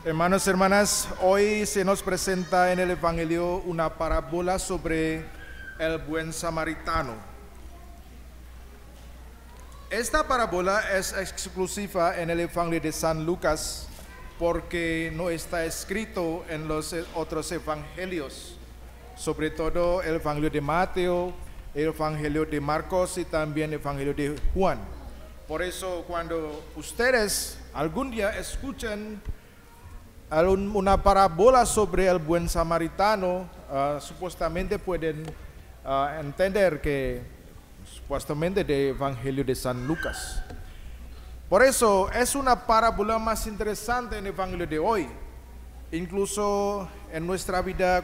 Hermanos y hermanas, hoy se nos presenta en el Evangelio una parábola sobre el buen samaritano. Esta parábola es exclusiva en el Evangelio de San Lucas porque no está escrito en los otros evangelios, sobre todo el Evangelio de Mateo, el Evangelio de Marcos y también el Evangelio de Juan. Por eso cuando ustedes algún día escuchen una parábola sobre el buen samaritano, supuestamente pueden entender que supuestamente del Evangelio de San Lucas. Por eso es una parábola más interesante en el Evangelio de hoy. Incluso en nuestra vida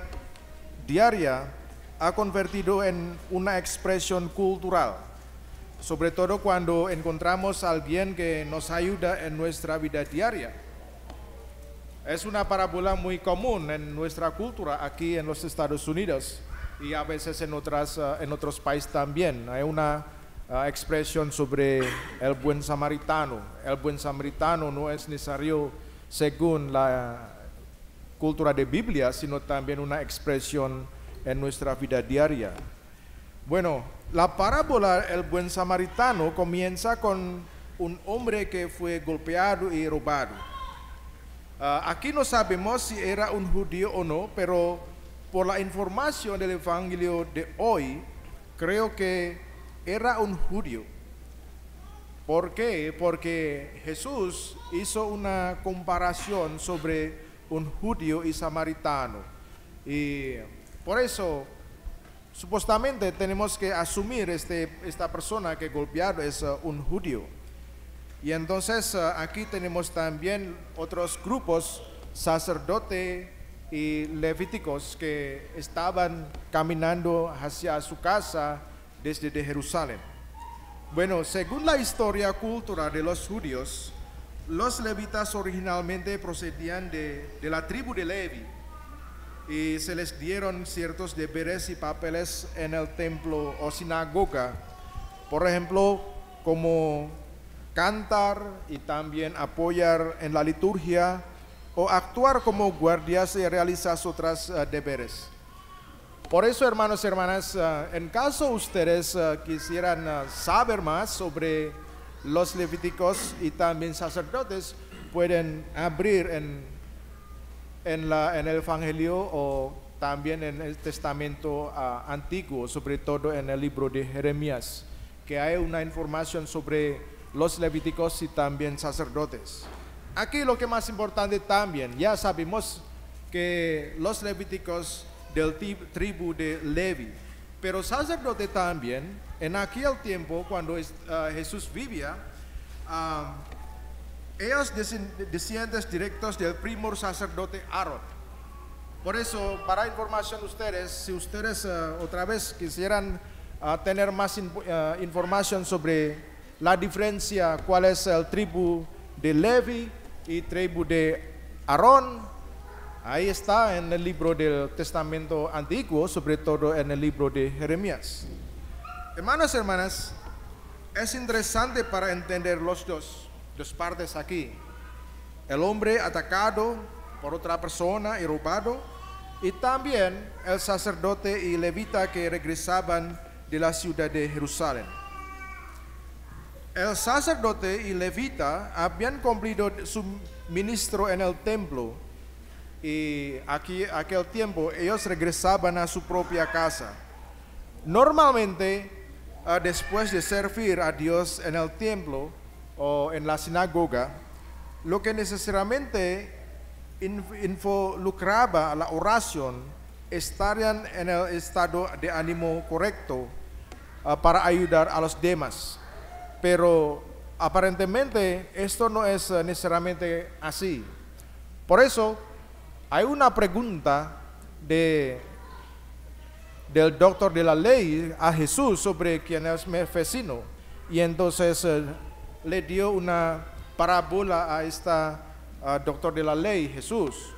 diaria ha convertido en una expresión cultural, sobre todo cuando encontramos a alguien que nos ayuda en nuestra vida diaria. Es una parábola muy común en nuestra cultura aquí en los Estados Unidos y a veces en otros países también. Hay una expresión sobre el buen samaritano. El buen samaritano no es necesario según la cultura de Biblia, sino también una expresión en nuestra vida diaria. Bueno, la parábola El buen samaritano comienza con un hombre que fue golpeado y robado. Aquí no sabemos si era un judío o no, pero por la información del Evangelio de hoy, creo que era un judío. ¿Por qué? Porque Jesús hizo una comparación sobre un judío y samaritano. Y por eso, supuestamente tenemos que asumir esta persona que golpeado es un judío. Y entonces aquí tenemos también otros grupos, sacerdotes y levíticos, que estaban caminando hacia su casa desde Jerusalén. Bueno, según la historia cultural de los judíos, los levitas originalmente procedían de la tribu de Levi y se les dieron ciertos deberes y papeles en el templo o sinagoga, por ejemplo, como cantar y también apoyar en la liturgia o actuar como guardias y realizar otros deberes. Por eso, hermanos y hermanas, en caso ustedes quisieran saber más sobre los levíticos y también sacerdotes, pueden abrir en el Evangelio o también en el Testamento Antiguo, sobre todo en el libro de Jeremías, que hay una información sobre los levíticos y también sacerdotes. Aquí lo que más importante también, ya sabemos que los levíticos del tribu de Levi, pero sacerdote también, en aquel tiempo cuando Jesús vivía, ellos descendientes directos del primer sacerdote Aarón. Por eso, para información de ustedes, si ustedes otra vez quisieran tener más información sobre la diferencia, cuál es el tribu de Levi y tribu de Aarón, ahí está en el libro del Testamento Antiguo, sobre todo en el libro de Jeremías. Hermanos y hermanas, es interesante para entender los dos partes aquí. El hombre atacado por otra persona y robado, y también el sacerdote y levita que regresaban de la ciudad de Jerusalén. El sacerdote y levita habían cumplido su ministro en el templo y aquel tiempo ellos regresaban a su propia casa. Normalmente, después de servir a Dios en el templo o en la sinagoga, lo que necesariamente involucraba la oración, estarían en el estado de ánimo correcto para ayudar a los demás. Pero aparentemente esto no es necesariamente así. Por eso hay una pregunta del doctor de la ley a Jesús sobre quién es mi vecino. Y entonces le dio una parábola a esta doctor de la ley, Jesús.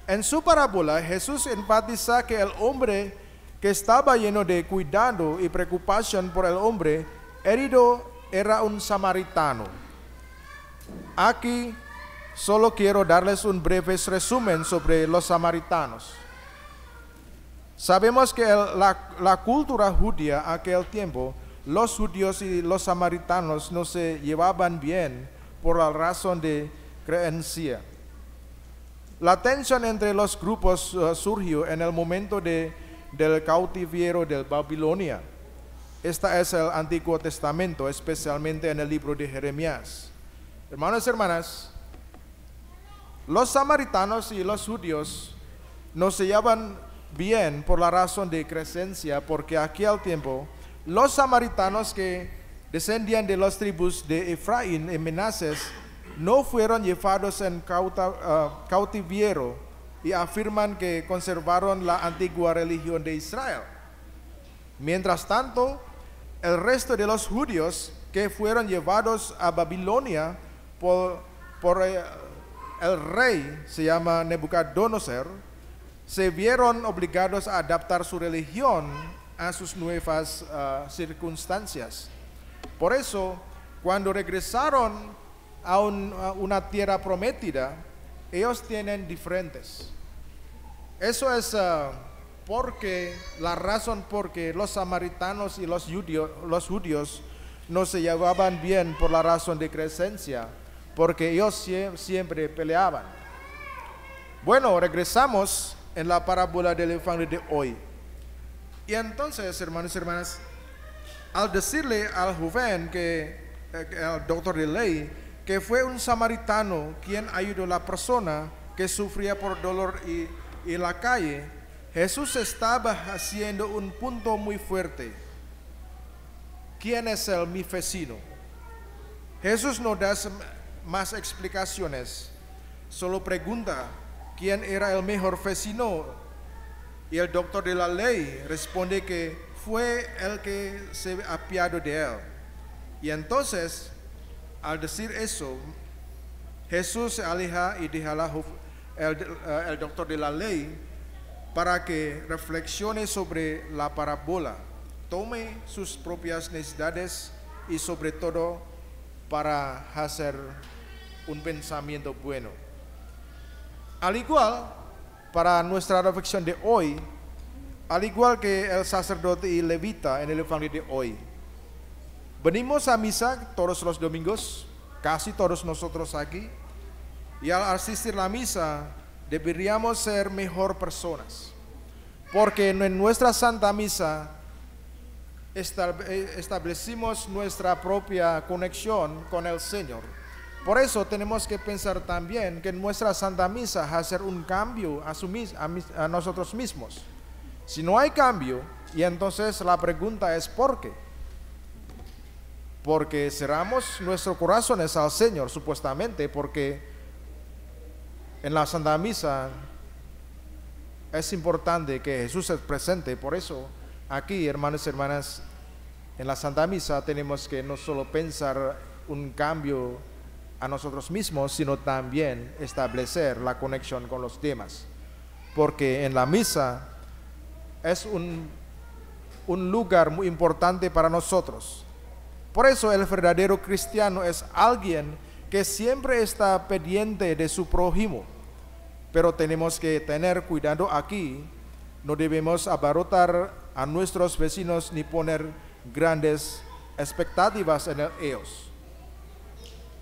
En su parábola, Jesús enfatiza que el hombre que estaba lleno de cuidado y preocupación por el hombre herido era un samaritano. Aquí solo quiero darles un breve resumen sobre los samaritanos. Sabemos que la cultura judía aquel tiempo, los judíos y los samaritanos no se llevaban bien por la razón de creencia. La tensión entre los grupos surgió en el momento del cautiverio de Babilonia. Este es el Antiguo Testamento, especialmente en el libro de Jeremías. Hermanos y hermanas, los samaritanos y los judíos no se llevan bien por la razón de creencia, porque aquel tiempo los samaritanos que descendían de las tribus de Efraín y Menases no fueron llevados en cautiverio y afirman que conservaron la antigua religión de Israel. Mientras tanto, el resto de los judíos que fueron llevados a Babilonia por el rey, se llama Nebuchadnezzar, se vieron obligados a adaptar su religión a sus nuevas circunstancias. Por eso, cuando regresaron a una tierra prometida, ellos tienen diferentes. Eso es porque la razón por que los samaritanos y los judíos no se llevaban bien por la razón de creencia, porque ellos siempre peleaban. Bueno, regresamos en la parábola del Evangelio de hoy. Y entonces, hermanos y hermanas, al decirle al joven al doctor de ley, que fue un samaritano quien ayudó a la persona que sufría por dolor y en la calle, Jesús estaba haciendo un punto muy fuerte. ¿Quién es mi vecino? Jesús no da más explicaciones, solo pregunta quién era el mejor vecino. Y el doctor de la ley responde que fue el que se apiadó de él. Y entonces, al decir eso, Jesús se aleja y deja el doctor de la ley para que reflexione sobre la parábola, tome sus propias necesidades y sobre todo para hacer un pensamiento bueno. Al igual, para nuestra reflexión de hoy, al igual que el sacerdote y levita en el Evangelio de hoy, venimos a misa todos los domingos, casi todos nosotros aquí, y al asistir a la misa deberíamos ser mejor personas, porque en nuestra Santa Misa establecimos nuestra propia conexión con el Señor. Por eso tenemos que pensar también que en nuestra Santa Misa hacer un cambio a nosotros mismos. Si no hay cambio, y entonces la pregunta es ¿por qué? Porque cerramos nuestros corazones al Señor, supuestamente, porque en la Santa Misa es importante que Jesús esté presente. Por eso, aquí, hermanos y hermanas, en la Santa Misa tenemos que no solo pensar un cambio a nosotros mismos, sino también establecer la conexión con los demás. Porque en la misa es un lugar muy importante para nosotros. Por eso el verdadero cristiano es alguien que siempre está pendiente de su prójimo. Pero tenemos que tener cuidado aquí. No debemos abarrotar a nuestros vecinos ni poner grandes expectativas en ellos.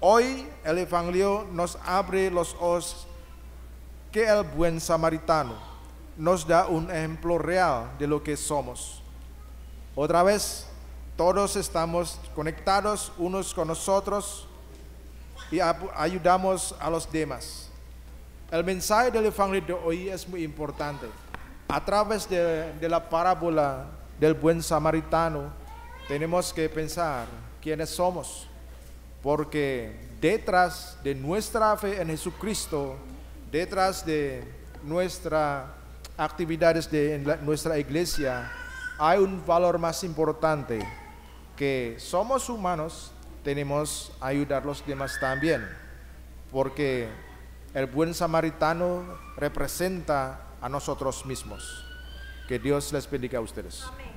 Hoy el Evangelio nos abre los ojos que el buen samaritano nos da un ejemplo real de lo que somos. Otra vez, todos estamos conectados unos con nosotros y ayudamos a los demás. El mensaje del Evangelio de hoy es muy importante. A través de la parábola del buen samaritano, tenemos que pensar quiénes somos. Porque detrás de nuestra fe en Jesucristo, detrás de nuestras actividades de nuestra iglesia, hay un valor más importante, que somos humanos, tenemos que ayudar a los demás también. Porque el buen samaritano representa a nosotros mismos. Que Dios les bendiga a ustedes. Amén.